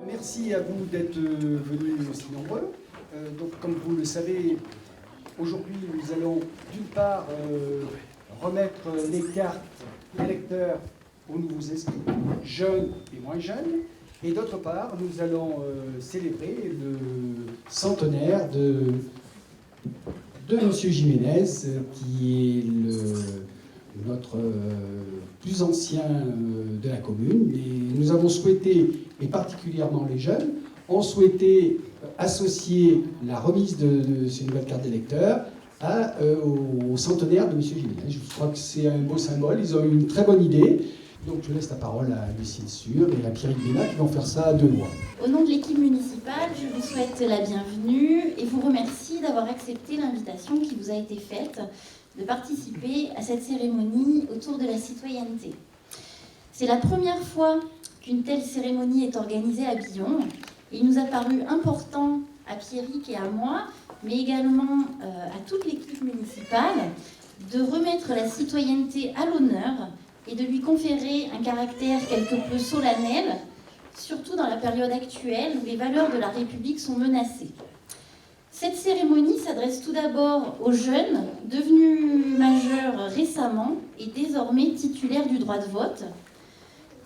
Merci à vous d'être venus aussi nombreux. Donc, comme vous le savez, aujourd'hui, nous allons d'une part remettre les cartes électeurs aux nouveaux inscrits, jeunes et moins jeunes, et d'autre part, nous allons célébrer le centenaire de M. Jiménez, qui est notre plus ancien de la commune. Et nous avons souhaité, et particulièrement les jeunes, ont souhaité associer la remise de ces nouvelles cartes d'électeurs au centenaire de M. Jiménez. Je crois que c'est un beau symbole, ils ont eu une très bonne idée. Donc je laisse la parole à Lucille Sûr et à Pierrick Bella qui vont faire ça à deux voix. Au nom de l'équipe municipale, je vous souhaite la bienvenue et vous remercie d'avoir accepté l'invitation qui vous a été faite de participer à cette cérémonie autour de la citoyenneté. C'est la première fois qu'une telle cérémonie est organisée à Billon. Il nous a paru important à Pierrick et à moi, mais également à toute l'équipe municipale, de remettre la citoyenneté à l'honneur et de lui conférer un caractère quelque peu solennel, surtout dans la période actuelle où les valeurs de la République sont menacées. Cette cérémonie s'adresse tout d'abord aux jeunes devenus majeurs récemment et désormais titulaires du droit de vote,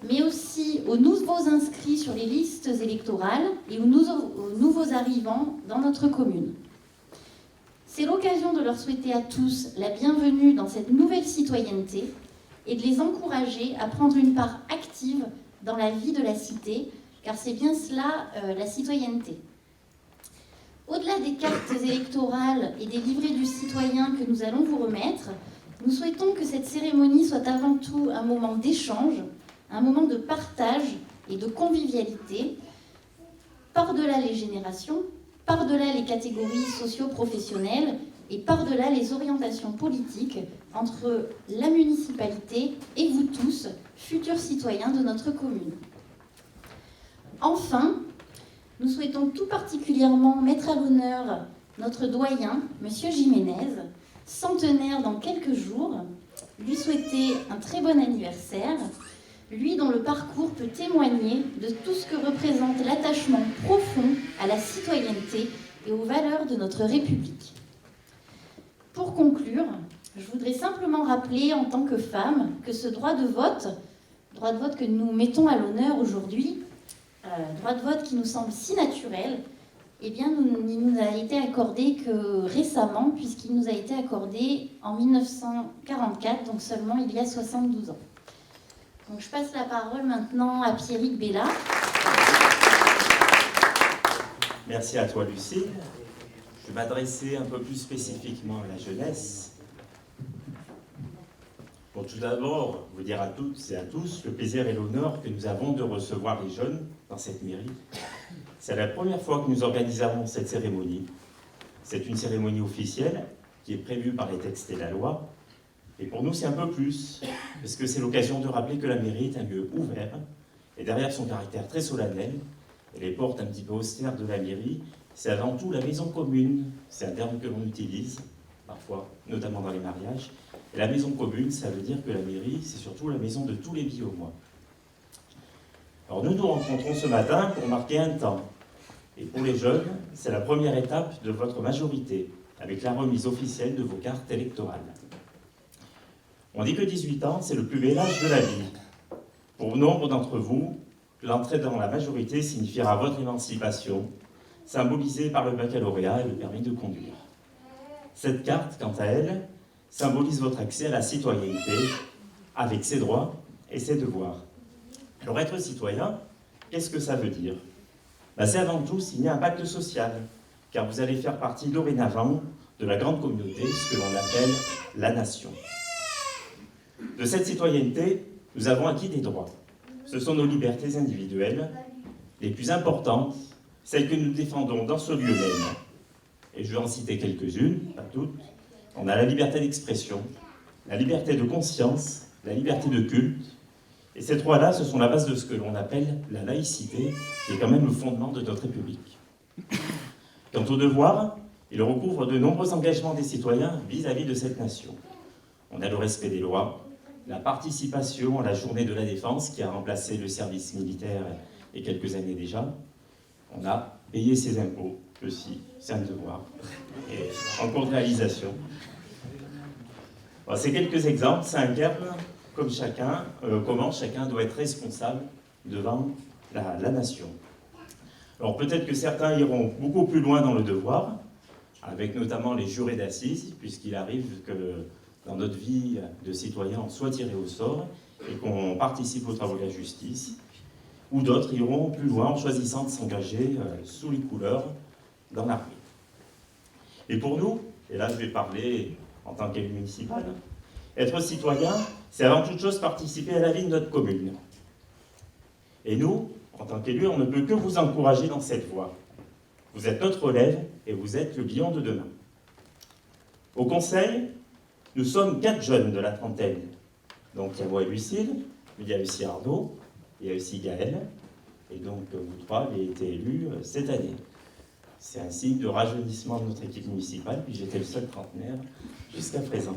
mais aussi aux nouveaux inscrits sur les listes électorales et aux nouveaux arrivants dans notre commune. C'est l'occasion de leur souhaiter à tous la bienvenue dans cette nouvelle citoyenneté et de les encourager à prendre une part active dans la vie de la cité, car c'est bien cela la citoyenneté. Au-delà des cartes électorales et des livrets du citoyen que nous allons vous remettre, nous souhaitons que cette cérémonie soit avant tout un moment d'échange, un moment de partage et de convivialité, par-delà les générations, par-delà les catégories socio-professionnelles et par-delà les orientations politiques entre la municipalité et vous tous, futurs citoyens de notre commune. Enfin, nous souhaitons tout particulièrement mettre à l'honneur notre doyen, M. Jiménez, centenaire dans quelques jours, lui souhaiter un très bon anniversaire, lui dont le parcours peut témoigner de tout ce que représente l'attachement profond à la citoyenneté et aux valeurs de notre République. Pour conclure, je voudrais simplement rappeler en tant que femme que ce droit de vote que nous mettons à l'honneur aujourd'hui, droit de vote qui nous semble si naturel, eh bien, il nous a été accordé que récemment, puisqu'il nous a été accordé en 1944, donc seulement il y a 72 ans. Donc je passe la parole maintenant à Pierrick Bella. Merci à toi, Lucille. Je vais m'adresser un peu plus spécifiquement à la jeunesse. Pour tout d'abord, vous dire à toutes et à tous le plaisir et l'honneur que nous avons de recevoir les jeunes dans cette mairie. C'est la première fois que nous organisons cette cérémonie. C'est une cérémonie officielle qui est prévue par les textes et la loi. Et pour nous, c'est un peu plus, parce que c'est l'occasion de rappeler que la mairie est un lieu ouvert, et derrière son caractère très solennel, et les portes un petit peu austères de la mairie, c'est avant tout la maison commune. C'est un terme que l'on utilise, parfois, notamment dans les mariages. Et la maison commune, ça veut dire que la mairie, c'est surtout la maison de tous les Billomois. Alors nous nous rencontrons ce matin pour marquer un temps. Et pour les jeunes, c'est la première étape de votre majorité, avec la remise officielle de vos cartes électorales. On dit que 18 ans, c'est le plus bel âge de la vie. Pour nombre d'entre vous, l'entrée dans la majorité signifiera votre émancipation, symbolisée par le baccalauréat et le permis de conduire. Cette carte, quant à elle, symbolise votre accès à la citoyenneté, avec ses droits et ses devoirs. Alors être citoyen, qu'est-ce que ça veut dire ? C'est avant tout signer un pacte social, car vous allez faire partie dorénavant de la grande communauté, ce que l'on appelle la nation. De cette citoyenneté, nous avons acquis des droits. Ce sont nos libertés individuelles, les plus importantes, celles que nous défendons dans ce lieu même. Et je vais en citer quelques-unes, pas toutes. On a la liberté d'expression, la liberté de conscience, la liberté de culte. Et ces trois-là, ce sont la base de ce que l'on appelle la laïcité, qui est quand même le fondement de notre République. Quant aux devoirs, Il recouvre de nombreux engagements des citoyens vis-à-vis de cette nation. On a le respect des lois, la participation à la journée de la défense qui a remplacé le service militaire il y a quelques années déjà. On a payé ses impôts aussi, c'est un devoir, et en cours de réalisation. Bon, ces quelques exemples, ça incarne comment chacun doit être responsable devant la nation. Alors peut-être que certains iront beaucoup plus loin dans le devoir, avec notamment les jurés d'assises, puisqu'il arrive que dans notre vie de citoyen, on soit tiré au sort et qu'on participe aux travaux de la justice, ou d'autres iront plus loin en choisissant de s'engager sous les couleurs dans l'armée. Et pour nous, et là je vais parler en tant qu'élu municipal, être citoyen, c'est avant toute chose participer à la vie de notre commune. Et nous, en tant qu'élus, on ne peut que vous encourager dans cette voie. Vous êtes notre relève et vous êtes le bilan de demain. Au conseil, nous sommes 4 jeunes de la trentaine. Donc il y a moi et Lucille, il y a aussi Arnaud, il y a aussi Gaël, et donc vous 3 avez été élus cette année. C'est un signe de rajeunissement de notre équipe municipale, puis j'étais le seul trentenaire jusqu'à présent.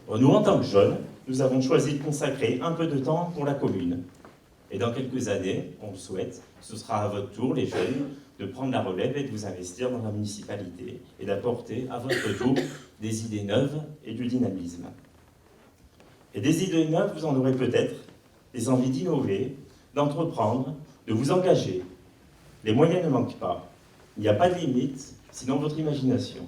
Bon, nous, en tant que jeunes, nous avons choisi de consacrer un peu de temps pour la commune. Et dans quelques années, on le souhaite, ce sera à votre tour, les jeunes, de prendre la relève et de vous investir dans la municipalité et d'apporter à votre tour des idées neuves et du dynamisme. Et des idées neuves, vous en aurez peut-être, des envies d'innover, d'entreprendre, de vous engager. Les moyens ne manquent pas. Il n'y a pas de limite, sinon votre imagination.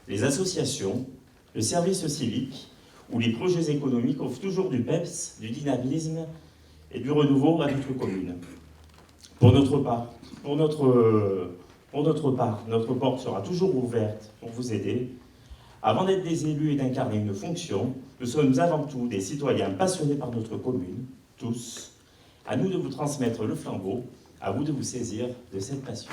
Les associations, le service civique ou les projets économiques offrent toujours du peps, du dynamisme et du renouveau à notre commune. Pour notre part, notre porte sera toujours ouverte pour vous aider. Avant d'être des élus et d'incarner une fonction, nous sommes avant tout des citoyens passionnés par notre commune, tous. À nous de vous transmettre le flambeau, à vous de vous saisir de cette passion.